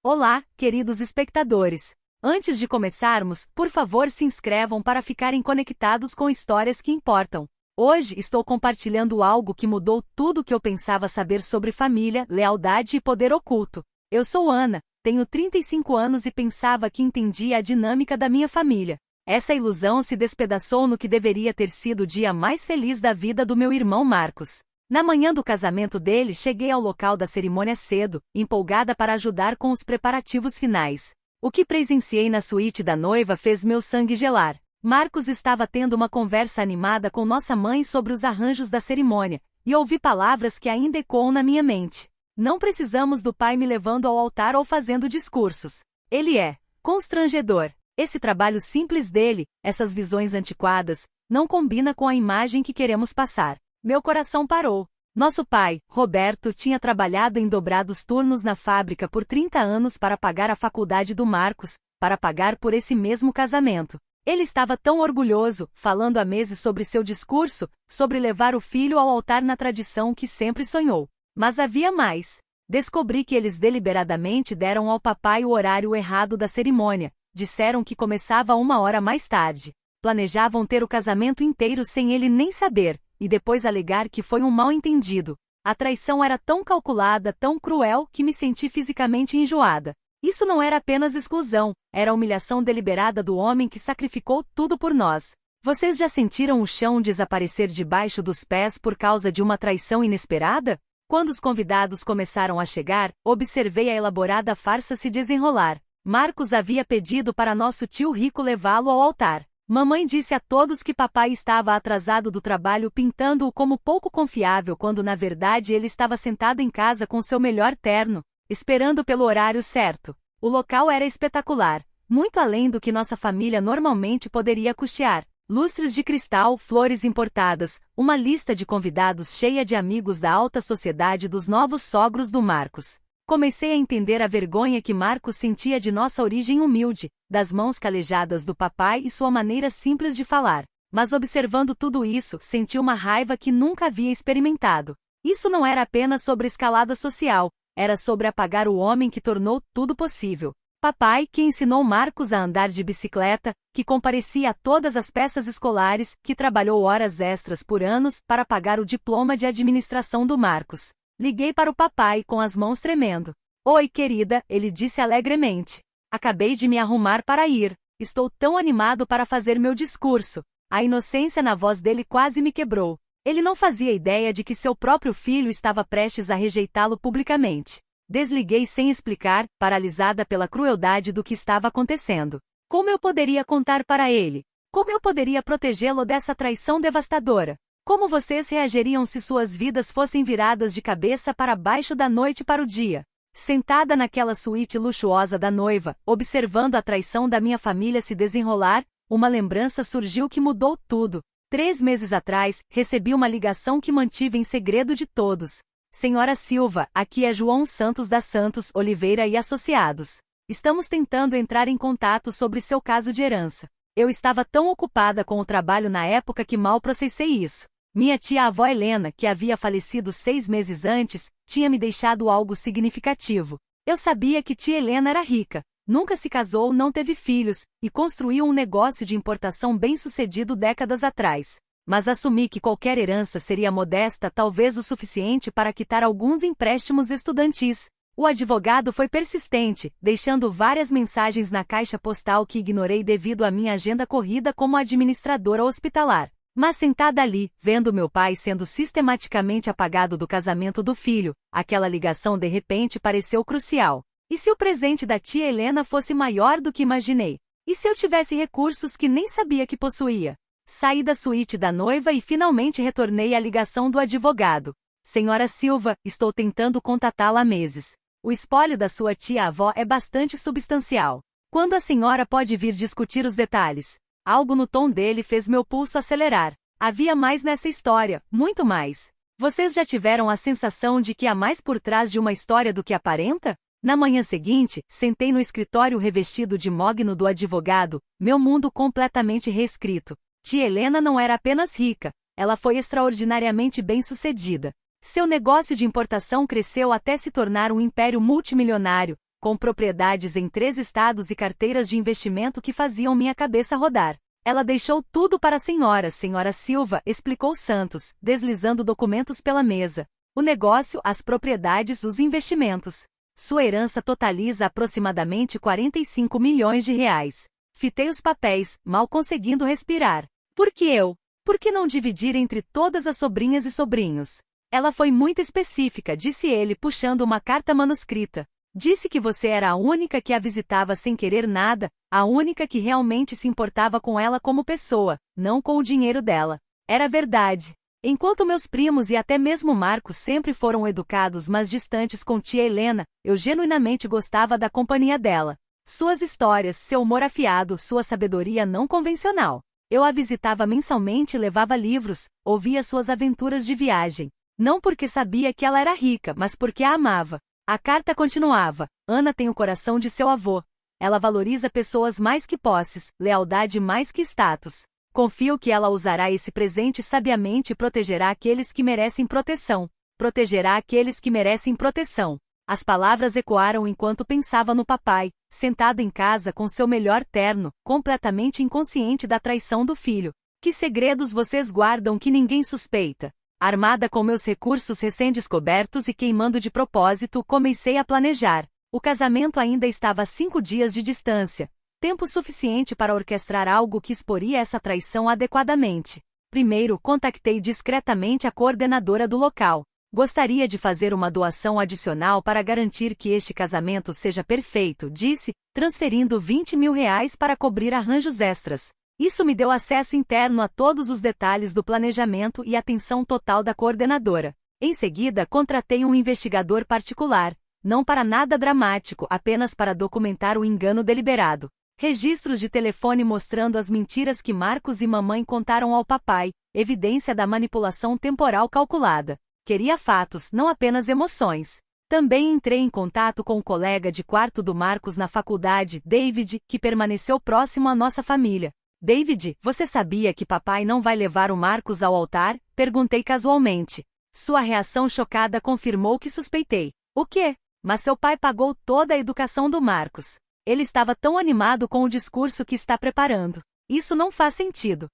Olá, queridos espectadores! Antes de começarmos, por favor se inscrevam para ficarem conectados com histórias que importam. Hoje estou compartilhando algo que mudou tudo o que eu pensava saber sobre família, lealdade e poder oculto. Eu sou Ana, tenho 35 anos e pensava que entendia a dinâmica da minha família. Essa ilusão se despedaçou no que deveria ter sido o dia mais feliz da vida do meu irmão Marcos. Na manhã do casamento dele, cheguei ao local da cerimônia cedo, empolgada para ajudar com os preparativos finais. O que presenciei na suíte da noiva fez meu sangue gelar. Marcos estava tendo uma conversa animada com nossa mãe sobre os arranjos da cerimônia, e ouvi palavras que ainda ecoam na minha mente. Não precisamos do pai me levando ao altar ou fazendo discursos. Ele é constrangedor. Esse trabalho simples dele, essas visões antiquadas, não combina com a imagem que queremos passar. Meu coração parou. Nosso pai, Roberto, tinha trabalhado em dobrados turnos na fábrica por 30 anos para pagar a faculdade do Marcos, para pagar por esse mesmo casamento. Ele estava tão orgulhoso, falando há meses sobre seu discurso, sobre levar o filho ao altar na tradição que sempre sonhou. Mas havia mais. Descobri que eles deliberadamente deram ao papai o horário errado da cerimônia. Disseram que começava 1 hora mais tarde. Planejavam ter o casamento inteiro sem ele nem saber, e depois alegar que foi um mal-entendido. A traição era tão calculada, tão cruel, que me senti fisicamente enjoada. Isso não era apenas exclusão, era a humilhação deliberada do homem que sacrificou tudo por nós. Vocês já sentiram o chão desaparecer debaixo dos pés por causa de uma traição inesperada? Quando os convidados começaram a chegar, observei a elaborada farsa se desenrolar. Marcos havia pedido para nosso tio rico levá-lo ao altar. Mamãe disse a todos que papai estava atrasado do trabalho, pintando-o como pouco confiável quando na verdade ele estava sentado em casa com seu melhor terno, esperando pelo horário certo. O local era espetacular, muito além do que nossa família normalmente poderia custear. Lustres de cristal, flores importadas, uma lista de convidados cheia de amigos da alta sociedade dos novos sogros do Marcos. Comecei a entender a vergonha que Marcos sentia de nossa origem humilde, das mãos calejadas do papai e sua maneira simples de falar. Mas observando tudo isso, senti uma raiva que nunca havia experimentado. Isso não era apenas sobre escalada social, era sobre apagar o homem que tornou tudo possível. Papai, que ensinou Marcos a andar de bicicleta, que comparecia a todas as peças escolares, que trabalhou horas extras por anos para pagar o diploma de administração do Marcos. Liguei para o papai com as mãos tremendo. Oi, querida, ele disse alegremente. Acabei de me arrumar para ir. Estou tão animado para fazer meu discurso. A inocência na voz dele quase me quebrou. Ele não fazia ideia de que seu próprio filho estava prestes a rejeitá-lo publicamente. Desliguei sem explicar, paralisada pela crueldade do que estava acontecendo. Como eu poderia contar para ele? Como eu poderia protegê-lo dessa traição devastadora? Como vocês reagiriam se suas vidas fossem viradas de cabeça para baixo da noite para o dia? Sentada naquela suíte luxuosa da noiva, observando a traição da minha família se desenrolar, uma lembrança surgiu que mudou tudo. 3 meses atrás, recebi uma ligação que mantive em segredo de todos. Senhora Silva, aqui é João Santos da Santos, Oliveira e Associados. Estamos tentando entrar em contato sobre seu caso de herança. Eu estava tão ocupada com o trabalho na época que mal processei isso. Minha tia-avó Helena, que havia falecido 6 meses antes, tinha me deixado algo significativo. Eu sabia que tia Helena era rica, nunca se casou, não teve filhos, e construiu um negócio de importação bem-sucedido décadas atrás. Mas assumi que qualquer herança seria modesta, talvez o suficiente para quitar alguns empréstimos estudantis. O advogado foi persistente, deixando várias mensagens na caixa postal que ignorei devido à minha agenda corrida como administradora hospitalar. Mas sentada ali, vendo meu pai sendo sistematicamente apagado do casamento do filho, aquela ligação de repente pareceu crucial. E se o presente da tia Helena fosse maior do que imaginei? E se eu tivesse recursos que nem sabia que possuía? Saí da suíte da noiva e finalmente retornei à ligação do advogado. Senhora Silva, estou tentando contatá-la há meses. O espólio da sua tia-avó é bastante substancial. Quando a senhora pode vir discutir os detalhes? Algo no tom dele fez meu pulso acelerar. Havia mais nessa história, muito mais. Vocês já tiveram a sensação de que há mais por trás de uma história do que aparenta? Na manhã seguinte, sentei no escritório revestido de mogno do advogado, meu mundo completamente reescrito. Tia Helena não era apenas rica, ela foi extraordinariamente bem-sucedida. Seu negócio de importação cresceu até se tornar um império multimilionário, com propriedades em 3 estados e carteiras de investimento que faziam minha cabeça rodar. Ela deixou tudo para a senhora Silva, explicou Santos, deslizando documentos pela mesa. O negócio, as propriedades, os investimentos. Sua herança totaliza aproximadamente 45 milhões de reais. Fitei os papéis, mal conseguindo respirar. Por que eu? Por que não dividir entre todas as sobrinhas e sobrinhos? Ela foi muito específica, disse ele, puxando uma carta manuscrita. Disse que você era a única que a visitava sem querer nada, a única que realmente se importava com ela como pessoa, não com o dinheiro dela. Era verdade. Enquanto meus primos e até mesmo Marcos sempre foram educados mas distantes com tia Helena, eu genuinamente gostava da companhia dela. Suas histórias, seu humor afiado, sua sabedoria não convencional. Eu a visitava mensalmente e levava livros, ouvia suas aventuras de viagem. Não porque sabia que ela era rica, mas porque a amava. A carta continuava. Ana tem o coração de seu avô. Ela valoriza pessoas mais que posses, lealdade mais que status. Confio que ela usará esse presente sabiamente e protegerá aqueles que merecem proteção. Protegerá aqueles que merecem proteção. As palavras ecoaram enquanto pensava no papai, sentado em casa com seu melhor terno, completamente inconsciente da traição do filho. Que segredos vocês guardam que ninguém suspeita? Armada com meus recursos recém-descobertos e queimando de propósito, comecei a planejar. O casamento ainda estava a 5 dias de distância. Tempo suficiente para orquestrar algo que exporia essa traição adequadamente. Primeiro, contactei discretamente a coordenadora do local. Gostaria de fazer uma doação adicional para garantir que este casamento seja perfeito, disse, transferindo 20 mil reais para cobrir arranjos extras. Isso me deu acesso interno a todos os detalhes do planejamento e atenção total da coordenadora. Em seguida, contratei um investigador particular, não para nada dramático, apenas para documentar o engano deliberado. Registros de telefone mostrando as mentiras que Marcos e mamãe contaram ao papai, evidência da manipulação temporal calculada. Queria fatos, não apenas emoções. Também entrei em contato com o colega de quarto do Marcos na faculdade, David, que permaneceu próximo à nossa família. David, você sabia que papai não vai levar o Marcos ao altar? Perguntei casualmente. Sua reação chocada confirmou que suspeitei. O quê? Mas seu pai pagou toda a educação do Marcos. Ele estava tão animado com o discurso que está preparando. Isso não faz sentido.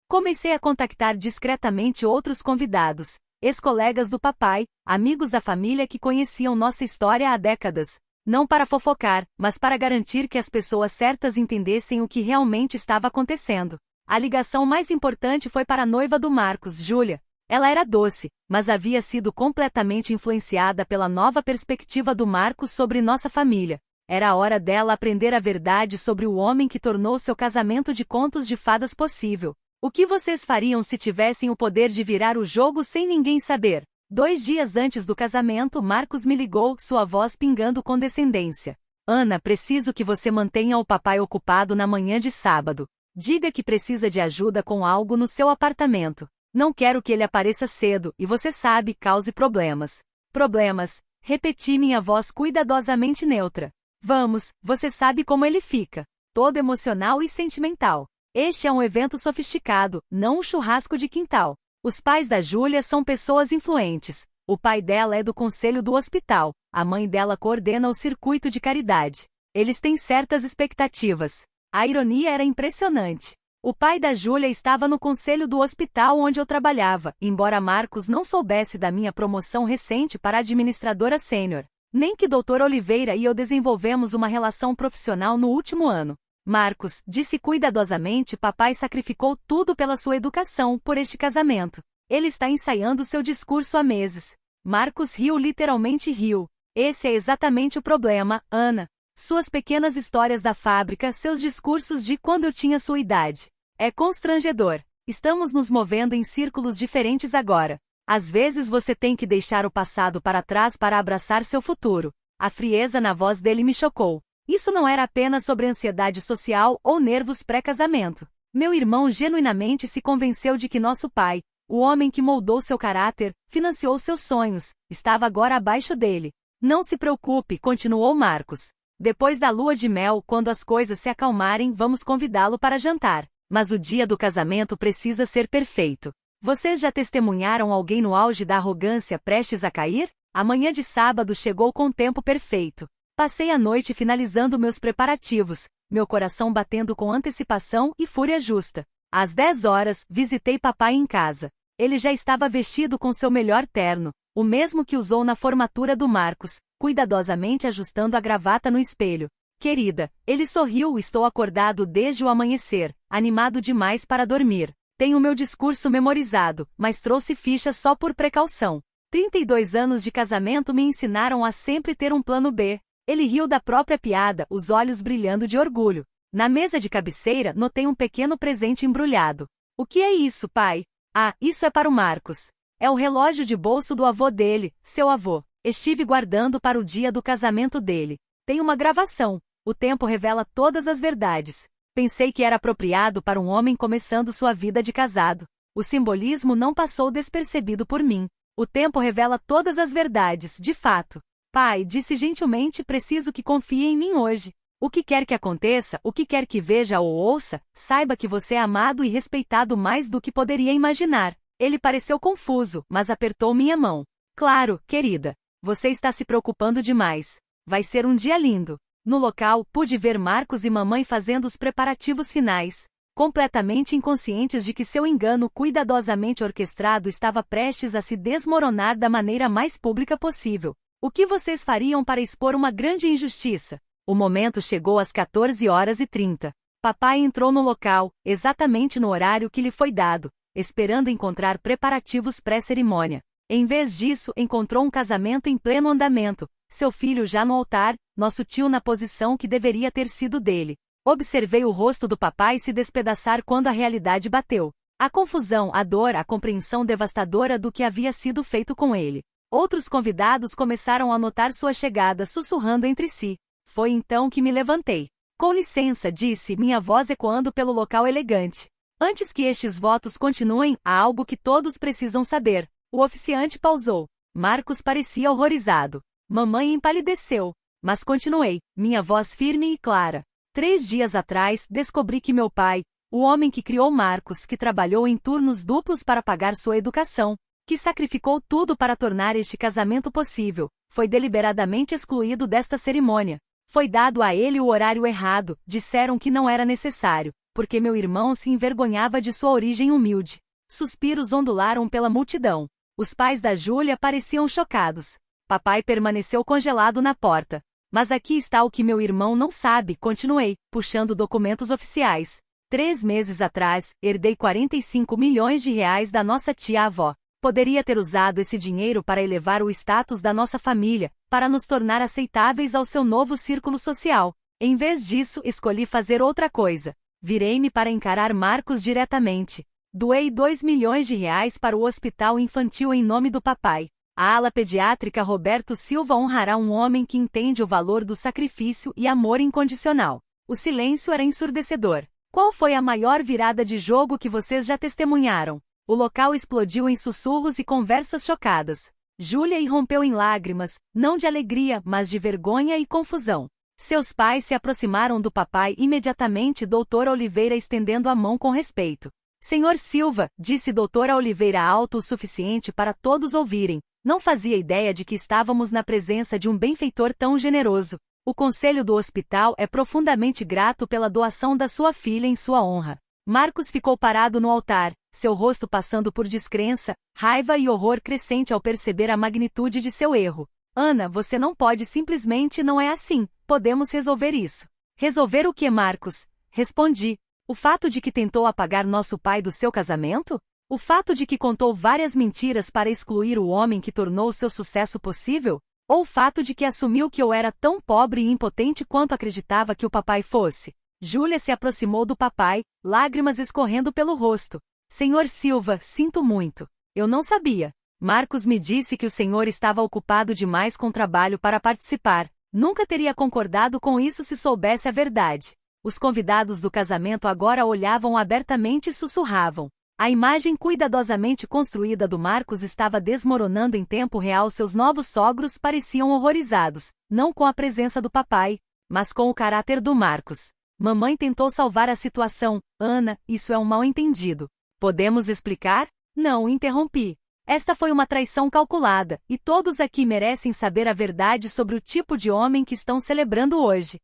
Comecei a contactar discretamente outros convidados, ex-colegas do papai, amigos da família que conheciam nossa história há décadas. Não para fofocar, mas para garantir que as pessoas certas entendessem o que realmente estava acontecendo. A ligação mais importante foi para a noiva do Marcos, Júlia. Ela era doce, mas havia sido completamente influenciada pela nova perspectiva do Marcos sobre nossa família. Era a hora dela aprender a verdade sobre o homem que tornou seu casamento de contos de fadas possível. O que vocês fariam se tivessem o poder de virar o jogo sem ninguém saber? 2 dias antes do casamento, Marcos me ligou, sua voz pingando condescendência. Ana, preciso que você mantenha o papai ocupado na manhã de sábado. Diga que precisa de ajuda com algo no seu apartamento. Não quero que ele apareça cedo, e você sabe, cause problemas. Problemas, repeti minha voz cuidadosamente neutra. Vamos, você sabe como ele fica. Todo emocional e sentimental. Este é um evento sofisticado, não um churrasco de quintal. Os pais da Júlia são pessoas influentes. O pai dela é do conselho do hospital. A mãe dela coordena o circuito de caridade. Eles têm certas expectativas. A ironia era impressionante. O pai da Júlia estava no conselho do hospital onde eu trabalhava, embora Marcos não soubesse da minha promoção recente para administradora sênior. Nem que Dr. Oliveira e eu desenvolvemos uma relação profissional no último ano. Marcos, disse cuidadosamente, papai sacrificou tudo pela sua educação, por este casamento. Ele está ensaiando seu discurso há meses. Marcos riu, literalmente riu. Esse é exatamente o problema, Ana. Suas pequenas histórias da fábrica, seus discursos de quando eu tinha sua idade. É constrangedor. Estamos nos movendo em círculos diferentes agora. Às vezes você tem que deixar o passado para trás para abraçar seu futuro. A frieza na voz dele me chocou. Isso não era apenas sobre ansiedade social ou nervos pré-casamento. Meu irmão genuinamente se convenceu de que nosso pai, o homem que moldou seu caráter, financiou seus sonhos, estava agora abaixo dele. Não se preocupe, continuou Marcos. Depois da lua de mel, quando as coisas se acalmarem, vamos convidá-lo para jantar. Mas o dia do casamento precisa ser perfeito. Vocês já testemunharam alguém no auge da arrogância prestes a cair? A manhã de sábado chegou com o tempo perfeito. Passei a noite finalizando meus preparativos, meu coração batendo com antecipação e fúria justa. Às 10 horas, visitei papai em casa. Ele já estava vestido com seu melhor terno, o mesmo que usou na formatura do Marcos, cuidadosamente ajustando a gravata no espelho. Querida, ele sorriu. Estou acordado desde o amanhecer, animado demais para dormir. Tenho meu discurso memorizado, mas trouxe fichas só por precaução. 32 anos de casamento me ensinaram a sempre ter um plano B. Ele riu da própria piada, os olhos brilhando de orgulho. Na mesa de cabeceira, notei um pequeno presente embrulhado. O que é isso, pai? Ah, isso é para o Marcos. É o relógio de bolso do avô dele, seu avô. Estive guardando para o dia do casamento dele. Tem uma gravação. O tempo revela todas as verdades. Pensei que era apropriado para um homem começando sua vida de casado. O simbolismo não passou despercebido por mim. O tempo revela todas as verdades, de fato. Pai, disse gentilmente, preciso que confie em mim hoje. O que quer que aconteça, o que quer que veja ou ouça, saiba que você é amado e respeitado mais do que poderia imaginar. Ele pareceu confuso, mas apertou minha mão. Claro, querida. Você está se preocupando demais. Vai ser um dia lindo. No local, pude ver Marcos e mamãe fazendo os preparativos finais, completamente inconscientes de que seu engano cuidadosamente orquestrado estava prestes a se desmoronar da maneira mais pública possível. O que vocês fariam para expor uma grande injustiça? O momento chegou às 14h30. Papai entrou no local, exatamente no horário que lhe foi dado, esperando encontrar preparativos pré-cerimônia. Em vez disso, encontrou um casamento em pleno andamento, seu filho já no altar, nosso tio na posição que deveria ter sido dele. Observei o rosto do papai se despedaçar quando a realidade bateu. A confusão, a dor, a compreensão devastadora do que havia sido feito com ele. Outros convidados começaram a notar sua chegada, sussurrando entre si. Foi então que me levantei. Com licença, disse, minha voz ecoando pelo local elegante. Antes que estes votos continuem, há algo que todos precisam saber. O oficiante pausou. Marcos parecia horrorizado. Mamãe empalideceu. Mas continuei, minha voz firme e clara. 3 dias atrás, descobri que meu pai, o homem que criou Marcos, que trabalhou em turnos duplos para pagar sua educação, que sacrificou tudo para tornar este casamento possível, foi deliberadamente excluído desta cerimônia. Foi dado a ele o horário errado, disseram que não era necessário, porque meu irmão se envergonhava de sua origem humilde. Suspiros ondularam pela multidão. Os pais da Júlia pareciam chocados. Papai permaneceu congelado na porta. Mas aqui está o que meu irmão não sabe, continuei, puxando documentos oficiais. 3 meses atrás, herdei 45 milhões de reais da nossa tia-avó. Poderia ter usado esse dinheiro para elevar o status da nossa família, para nos tornar aceitáveis ao seu novo círculo social. Em vez disso, escolhi fazer outra coisa. Virei-me para encarar Marcos diretamente. Doei 2 milhões de reais para o hospital infantil em nome do papai. A ala pediátrica Roberto Silva honrará um homem que entende o valor do sacrifício e amor incondicional. O silêncio era ensurdecedor. Qual foi a maior virada de jogo que vocês já testemunharam? O local explodiu em sussurros e conversas chocadas. Júlia irrompeu em lágrimas, não de alegria, mas de vergonha e confusão. Seus pais se aproximaram do papai imediatamente, doutora Oliveira estendendo a mão com respeito. Senhor Silva, disse doutora Oliveira alto o suficiente para todos ouvirem. Não fazia ideia de que estávamos na presença de um benfeitor tão generoso. O conselho do hospital é profundamente grato pela doação da sua filha em sua honra. Marcos ficou parado no altar, seu rosto passando por descrença, raiva e horror crescente ao perceber a magnitude de seu erro. Ana, você não pode simplesmente não é assim, podemos resolver isso. Resolver o que, Marcos? Respondi. O fato de que tentou apagar nosso pai do seu casamento? O fato de que contou várias mentiras para excluir o homem que tornou seu sucesso possível? Ou o fato de que assumiu que eu era tão pobre e impotente quanto acreditava que o papai fosse? Júlia se aproximou do papai, lágrimas escorrendo pelo rosto. Senhor Silva, sinto muito. Eu não sabia. Marcos me disse que o senhor estava ocupado demais com trabalho para participar. Nunca teria concordado com isso se soubesse a verdade. Os convidados do casamento agora olhavam abertamente e sussurravam. A imagem cuidadosamente construída do Marcos estava desmoronando em tempo real. Seus novos sogros pareciam horrorizados, não com a presença do papai, mas com o caráter do Marcos. Mamãe tentou salvar a situação. Ana, isso é um mal-entendido. Podemos explicar? Não, interrompi. Esta foi uma traição calculada, e todos aqui merecem saber a verdade sobre o tipo de homem que estão celebrando hoje.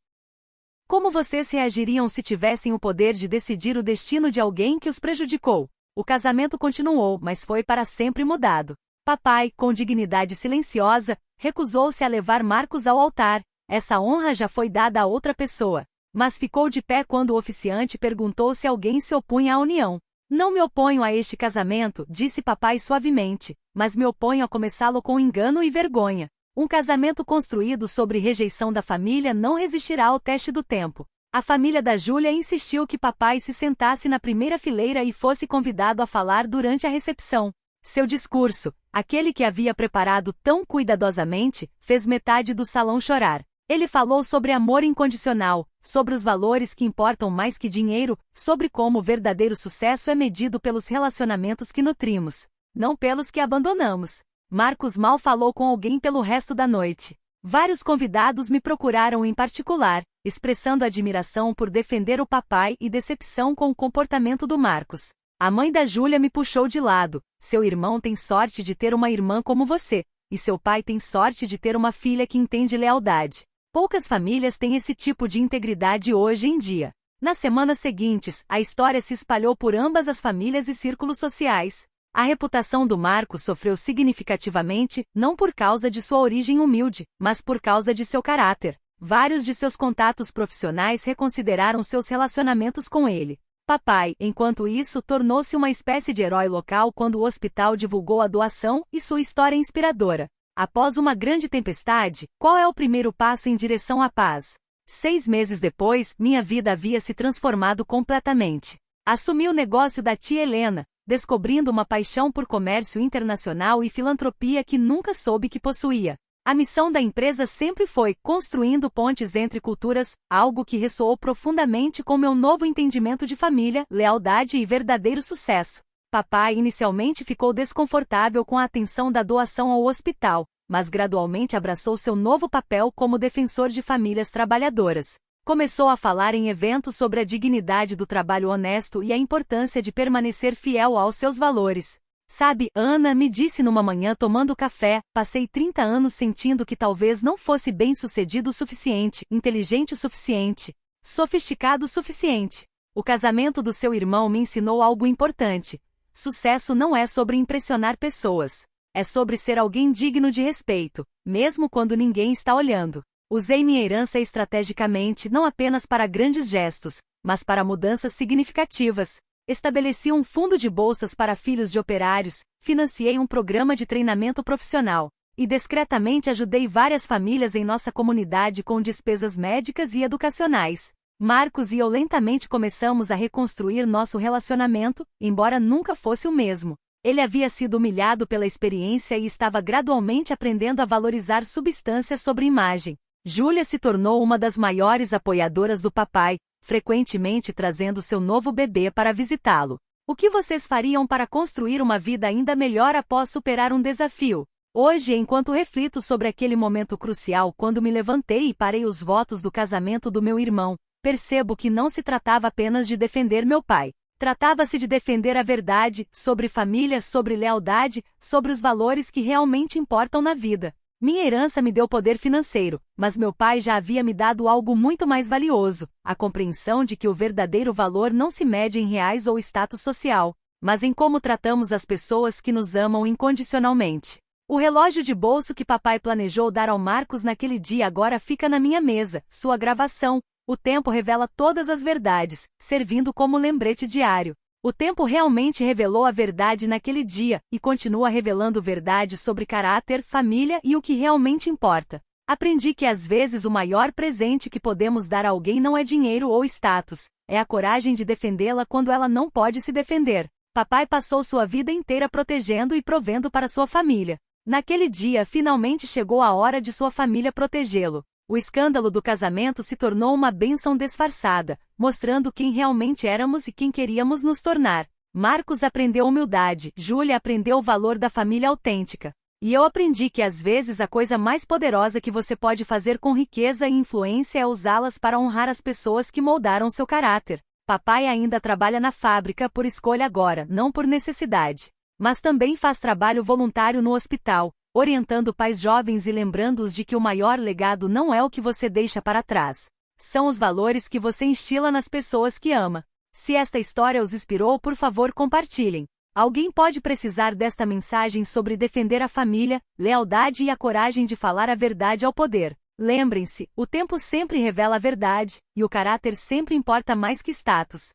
Como vocês reagiriam se tivessem o poder de decidir o destino de alguém que os prejudicou? O casamento continuou, mas foi para sempre mudado. Papai, com dignidade silenciosa, recusou-se a levar Marcos ao altar. Essa honra já foi dada a outra pessoa. Mas ficou de pé quando o oficiante perguntou se alguém se opunha à união. Não me oponho a este casamento, disse papai suavemente, mas me oponho a começá-lo com engano e vergonha. Um casamento construído sobre rejeição da família não resistirá ao teste do tempo. A família da Júlia insistiu que papai se sentasse na primeira fileira e fosse convidado a falar durante a recepção. Seu discurso, aquele que havia preparado tão cuidadosamente, fez metade do salão chorar. Ele falou sobre amor incondicional, sobre os valores que importam mais que dinheiro, sobre como o verdadeiro sucesso é medido pelos relacionamentos que nutrimos, não pelos que abandonamos. Marcos mal falou com alguém pelo resto da noite. Vários convidados me procuraram em particular, expressando admiração por defender o papai e decepção com o comportamento do Marcos. A mãe da Júlia me puxou de lado. Seu irmão tem sorte de ter uma irmã como você, e seu pai tem sorte de ter uma filha que entende lealdade. Poucas famílias têm esse tipo de integridade hoje em dia. Nas semanas seguintes, a história se espalhou por ambas as famílias e círculos sociais. A reputação do Marcos sofreu significativamente, não por causa de sua origem humilde, mas por causa de seu caráter. Vários de seus contatos profissionais reconsideraram seus relacionamentos com ele. Papai, enquanto isso, tornou-se uma espécie de herói local quando o hospital divulgou a doação e sua história inspiradora. Após uma grande tempestade, qual é o primeiro passo em direção à paz? 6 meses depois, minha vida havia se transformado completamente. Assumi o negócio da tia Helena, descobrindo uma paixão por comércio internacional e filantropia que nunca soube que possuía. A missão da empresa sempre foi construindo pontes entre culturas, algo que ressoou profundamente com meu novo entendimento de família, lealdade e verdadeiro sucesso. Papai inicialmente ficou desconfortável com a atenção da doação ao hospital, mas gradualmente abraçou seu novo papel como defensor de famílias trabalhadoras. Começou a falar em eventos sobre a dignidade do trabalho honesto e a importância de permanecer fiel aos seus valores. Sabe, Ana me disse numa manhã tomando café, passei 30 anos sentindo que talvez não fosse bem-sucedido o suficiente, inteligente o suficiente, sofisticado o suficiente. O casamento do seu irmão me ensinou algo importante. Sucesso não é sobre impressionar pessoas. É sobre ser alguém digno de respeito, mesmo quando ninguém está olhando. Usei minha herança estrategicamente não apenas para grandes gestos, mas para mudanças significativas. Estabeleci um fundo de bolsas para filhos de operários, financiei um programa de treinamento profissional, e discretamente ajudei várias famílias em nossa comunidade com despesas médicas e educacionais. Marcos e eu lentamente começamos a reconstruir nosso relacionamento, embora nunca fosse o mesmo. Ele havia sido humilhado pela experiência e estava gradualmente aprendendo a valorizar substâncias sobre imagem. Júlia se tornou uma das maiores apoiadoras do papai, frequentemente trazendo seu novo bebê para visitá-lo. O que vocês fariam para construir uma vida ainda melhor após superar um desafio? Hoje, enquanto reflito sobre aquele momento crucial quando me levantei e parei os votos do casamento do meu irmão, percebo que não se tratava apenas de defender meu pai. Tratava-se de defender a verdade, sobre família, sobre lealdade, sobre os valores que realmente importam na vida. Minha herança me deu poder financeiro, mas meu pai já havia me dado algo muito mais valioso, a compreensão de que o verdadeiro valor não se mede em reais ou status social, mas em como tratamos as pessoas que nos amam incondicionalmente. O relógio de bolso que papai planejou dar ao Marcos naquele dia agora fica na minha mesa, sua gravação. O tempo revela todas as verdades, servindo como lembrete diário. O tempo realmente revelou a verdade naquele dia, e continua revelando verdade sobre caráter, família e o que realmente importa. Aprendi que às vezes o maior presente que podemos dar a alguém não é dinheiro ou status, é a coragem de defendê-la quando ela não pode se defender. Papai passou sua vida inteira protegendo e provendo para sua família. Naquele dia finalmente chegou a hora de sua família protegê-lo. O escândalo do casamento se tornou uma bênção disfarçada, mostrando quem realmente éramos e quem queríamos nos tornar. Marcos aprendeu humildade, Júlia aprendeu o valor da família autêntica. E eu aprendi que às vezes a coisa mais poderosa que você pode fazer com riqueza e influência é usá-las para honrar as pessoas que moldaram seu caráter. Papai ainda trabalha na fábrica por escolha agora, não por necessidade. Mas também faz trabalho voluntário no hospital, orientando pais jovens e lembrando-os de que o maior legado não é o que você deixa para trás. São os valores que você instila nas pessoas que ama. Se esta história os inspirou, por favor, compartilhem. Alguém pode precisar desta mensagem sobre defender a família, lealdade e a coragem de falar a verdade ao poder. Lembrem-se, o tempo sempre revela a verdade, e o caráter sempre importa mais que status.